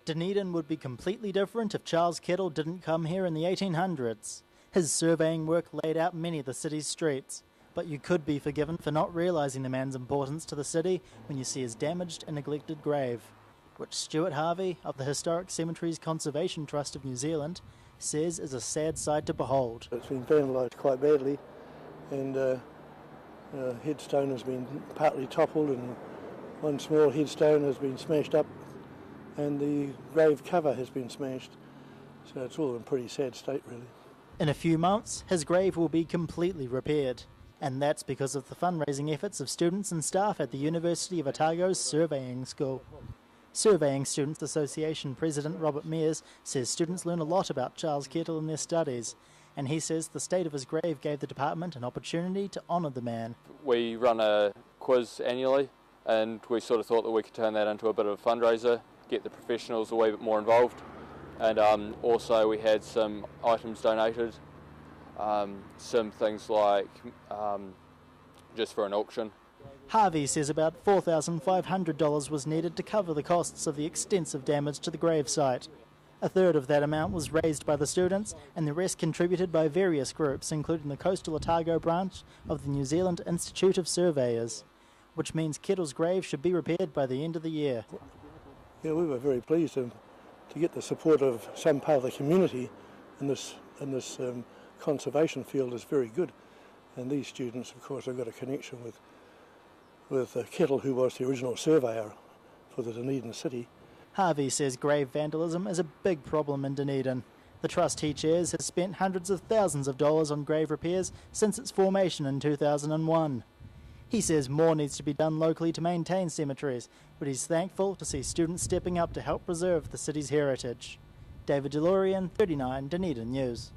Dunedin would be completely different if Charles Kettle didn't come here in the 1800s. His surveying work laid out many of the city's streets, but you could be forgiven for not realising the man's importance to the city when you see his damaged and neglected grave, which Stuart Harvey of the Historic Cemeteries Conservation Trust of New Zealand says is a sad sight to behold. It's been vandalised quite badly, and a headstone has been partly toppled, and one small headstone has been smashed up, and the grave cover has been smashed. So it's all in a pretty sad state, really. In a few months, his grave will be completely repaired, and that's because of the fundraising efforts of students and staff at the University of Otago's Surveying School. Surveying Students Association President Robert Mears says students learn a lot about Charles Kettle in their studies, and he says the state of his grave gave the department an opportunity to honour the man. We run a quiz annually, and we sort of thought that we could turn that into a bit of a fundraiser, get the professionals a wee bit more involved, and also we had some items donated, some things like just for an auction. Harvey says about $4,500 was needed to cover the costs of the extensive damage to the gravesite. A third of that amount was raised by the students, and the rest contributed by various groups, including the Coastal Otago branch of the New Zealand Institute of Surveyors, which means Kettle's grave should be repaired by the end of the year. Yeah, we were very pleased to get the support of some part of the community in this conservation field is very good. And these students, of course, have got a connection with Kettle, who was the original surveyor for the Dunedin city. Harvey says grave vandalism is a big problem in Dunedin. The trust he chairs has spent hundreds of thousands of dollars on grave repairs since its formation in 2001. He says more needs to be done locally to maintain cemeteries, but he's thankful to see students stepping up to help preserve the city's heritage. David DeLorean, 39 Dunedin News.